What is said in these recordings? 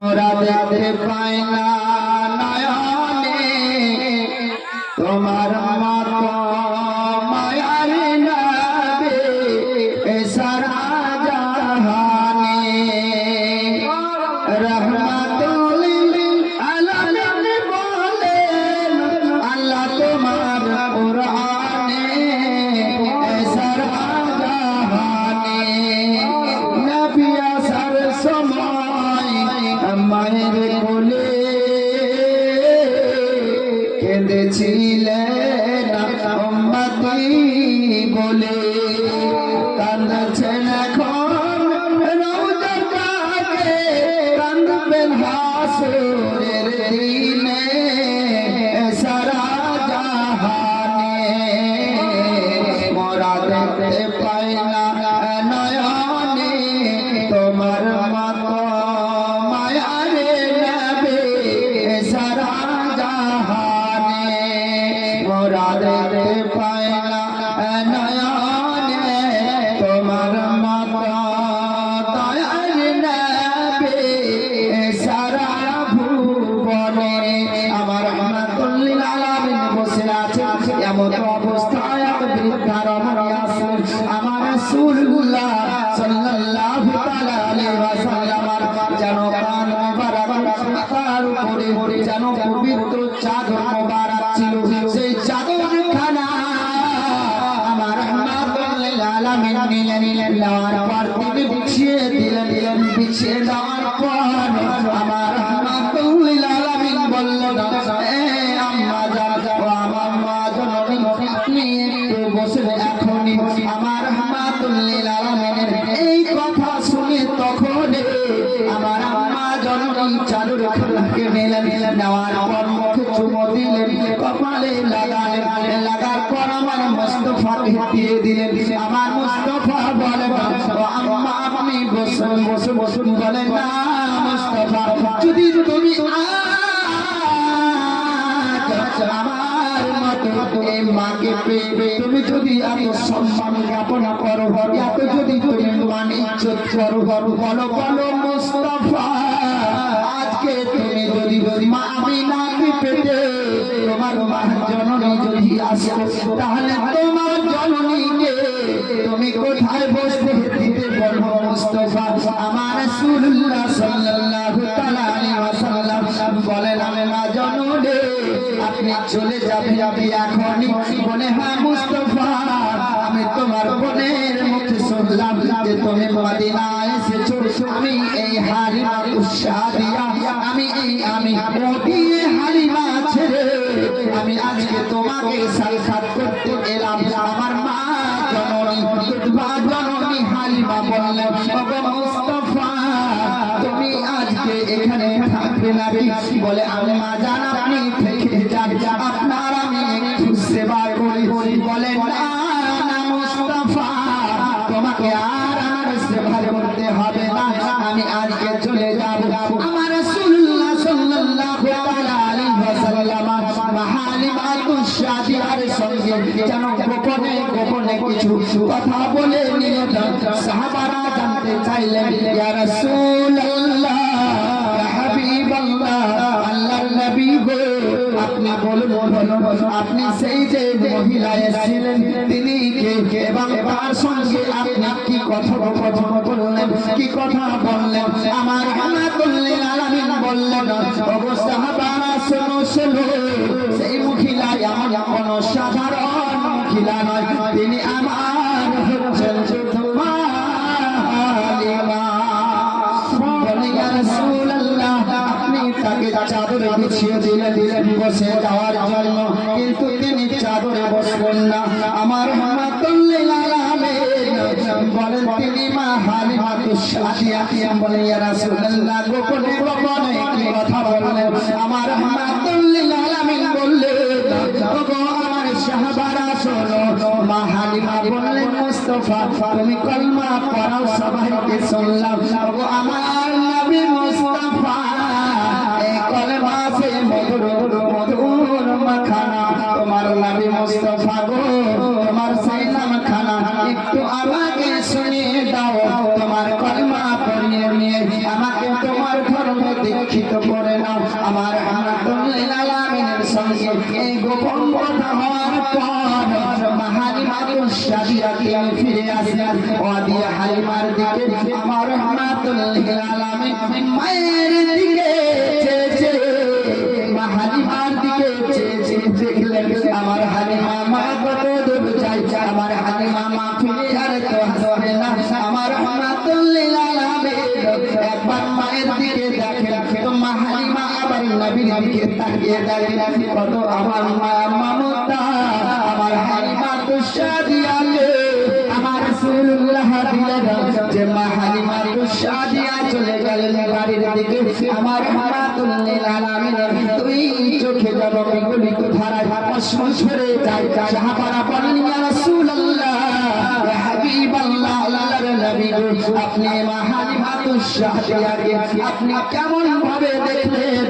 ওরা দেখতে পায় না নয়নে তোমার মতো মায়ার নবী সারা জাহানে রহমাতুল আলামিন বলেন আল্লাহ তোমার কুরআনে সারা জাহানে নবী আসার সময় মায়ের কোলে কেঁদেছিলেন উম্মতি বলে কাঁদছেন এখন রওজার কাছে কাঁদবেন হাসরের দিনে সারা জাহানে মোরা দেখতে পাই না নয়নে তোমার মতো মায়ারে নবী সারা জাহানে মোরা দেখতে পাই না নয়নে তোমার মতো দয়ার নবী সারা ভুবনে আমার রহমাতুল লিল আলামিন বসে আছেন এমন অবস্থায় এক বৃদ্ধা রমণী আছেন আমার রাসূলুল্লাহ সাল্লাল্লাহু তাআলা আলাইহি ওয়াসাল্লাম যেন কান মোবারক মাথার উপরে যেন পবিত্র চাদর মোবারক ছিল সেই চাদর খানা আমার রহমাতুল লিল আলামিন নিলেন নেওয়ার পর তিনি বিছিয়ে দিলেন বিছিয়ে দেওয়ার পর আমার রহমাতুল লিল আলামিন বললেন এ আম্মা জান ও আমার মা জননী আপনি একটু বসে এখনই আমার রহমাতুল লিল আলামিনের এই কথা শুনে তখন আমার আম্মা জননী চাদর খানাকে নিলেন নেওয়ার পর মুখে চুমো দিলেন কপালে লাগার পর আমার মুস্তাফাকে দিয়ে দিলেন আমার মুস্তাফা বলেন ও আম্মা আপনি বসুন বলেন না মুস্তাফা যদি তুমি আমার মতো এই মাকে পেয়ে তুমি যদি এত সম্মান জ্ঞাপন করো এত যদি তুমি মান ইজ্জত করো বলো বলো মুস্তাফা আজকে তুমি যদি মা আমিনাকে পেতে তোমার মা জননী যদি আসে তাহলে তোমার জননীকে তুমি কোথায় বসতে দিতে বলবো মুস্তাফা আমার রাসূলুল্লাহ সাল্লাল্লাহু তাআলা আলাইহি ওয়াসাল্লাম বলেন মা জননী আপনি চলে যাবেন এখনই বলে হ্যাঁ মুস্তাফা আমি তোমার বোনের মুখে শুনলাম যে তুমি মদিনায় এসেছো আমি এই হালিমা উশাদিয়া আমি মোটিয়ে হালিমা ছেড়ে আমি আজকে তোমাকে সাক্ষাৎ করতে এলাম আমার মা জননী বিধবা জননী হালিমা বললেন ওগো মুস্তাফা তুমি আজকে এখানে থাকবে নাকি বলে আম্মা জান আপনি থেকে যান আপনার আমি একটু সেবা করি বলে না মুস্তাফা তোমাকে আর আমার সেবা করতে হবে না আমি আজকে চলে যাব আমার রাসূলুল্লাহ সাল্লাল্লাহু তাআলা আলাইহি ওয়াসাল্লাম হালিমা উশাদিয়ার সঙ্গে যেন গোপনে কিছু কথা বলে নিলেন সাহাবারা জানতে চাইলেন ইয়া রাসূলুল্লাহ ইয়া হাবিবাল্লাহ আল্লাহর নবী গো আপনি বলুন আপনি সেই যে মহিলা এসেছিলেন তিনি কে এবং তার সঙ্গে আপনি কি কথোপকথন করলেন কি কথা বললেন আমার রহমাতুল লিল আলামিন বললেন ওগো সাহাবারা শোনো সেই মহিলা এমন কোনো সাধারণ মহিলা নয় তিনি আমার হচ্ছেন হালিমা বলে ইয়া রাসূলুল্লাহ আপনি তাকে চাদরে বিছিয়ে দিলেন বসে যাওয়ার জন্য কিন্তু তিনি চাদরে বসবেন না আমার রহমাতুল লিল আলামিন বলেন তিনি মা হালিমা উশাদিয়া বলে ইয়া রাসূলুল্লাহ গোপনে কি কথা বললেন আমার রহমাতুল লিল আলামিন বললেন ওগো আমার সাহাবারা শোনো মা হালিমা বললেন মুস্তাফা তুমি কলমা পড়াও সবাইকে শুনলাম ওগো আমার নবী মুস্তাফা এই কলমা সে মধুর মাখানা তোমার নবী মুস্তাফা গো তোমার সেই নাম খানা একটু আমাকে শুনিয়ে দাও তোমার কলমা পড়িয়ে নিয়ে আমাকে তোমার ধর্ম লিখিত করে নাও। আমার রহমাতুল্লিল আলামিনের সঙ্গে এই গোপন কথা হওয়ার পর হালিমা তুশাদিয়া ফিরে আসেন। ওয়াদি হালিমার দিকে আমার রহমাতুল্লিল আলামিন মায়ের দিকে চেয়ে হালিমার দিকে চেয়ে দেখলেন আমার হালিমা মা কত দূর যায়। আমার হালিমা মা ফিরে আর তো আসবে না। আমার রহমাতুল্লিল আলামিন একবার মায়ের দিকে দেখেন তো মা হালিমা আবার নবীর দিকে তাকিয়ে দেখেন কত আমার মা মমতা। আমার হালিমা তুশাদিয়াকে আমার রাসূলুল্লাহ দিলেন যে মা হালিমা তুশাদিয়া চলে গেলেন বাড়ির দিকে। আমার রহমাতুল্লিল আলামিনের দুই চোখে যেন বিগলিত ধারায় অশ্রু ঝরে যায়। সাহাবারা বলেন ইয়া রাসূলুল্লাহ ইয়া হাবিবাল্লাহ আল্লাহর নবী আপনি মা হালিমা তুশাদিয়াকে আপনি কেমন ভাবে দেখলেন,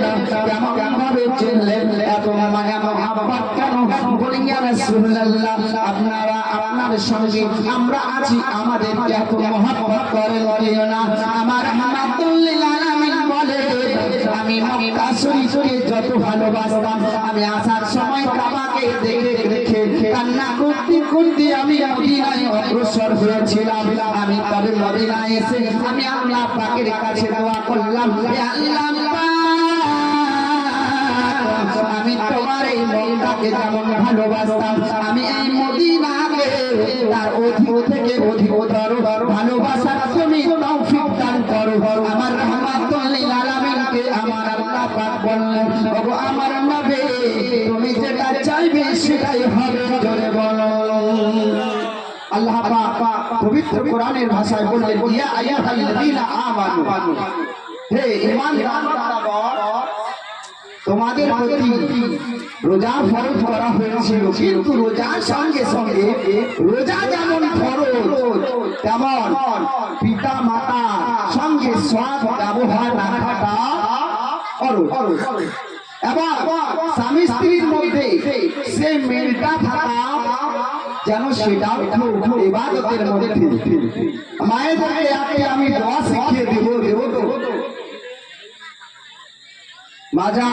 কেমন ভাবে চিনলেন, এত মায়া মহব্বত কেন? বলেন ইয়া রাসূলুল্লাহ আপনারা আপনার সঙ্গে আমরা আছি, আমাদের এত মহব্বত করেন কেন না? আমার রহমাতুল্লিল আলামিন বলে আমি মক্কা শরীফকে যত ভালোবাসতাম আমি আসার সময় কাবাকে দেখে দেখে কান্না করতে করতে আমি মদিনায় অগ্রসর হয়েছিলাম। আমি তবে মদিনায় এসে আমি আল্লাহ পাকের কাছে দোয়া করলাম হে আল্লাহ আমি তোমার এই মক্কাকে যেমন ভালোবাসতাম আমি এই মদিনাকে তার অধিক থেকে অধিকতর ভালোবাসার তুমি তৌফিক দান করো। আমার রহমাতুল্লিল আলামিনকে আমার আল্লাহ পাক বললেন ওগো আমার নবী তুমি যেটা চাইবে সেটাই হবে। জোরে বলো আল্লাহ পাক পবিত্র কোরআনের ভাষায় বললেন ইয়া আইয়ুহাল্লাযীনা আমানু হে ঈমানদারগণ তোমাদের প্রতি রোজা ফরজ করা হয়েছিল, কিন্তু রোজার সঙ্গে সঙ্গে রোজা যেমন ফরজ তেমন পিতা মাতা সঙ্গে সৎ ব্যবহার রাখাটা ফরজ এবং স্বামী স্ত্রীর মধ্যে সে মিলটা থাকা যেন সেটা ইবাদতের মধ্যে। মায়েদেরকে আমি দোয়া শিখিয়ে দেবো তো মাঝা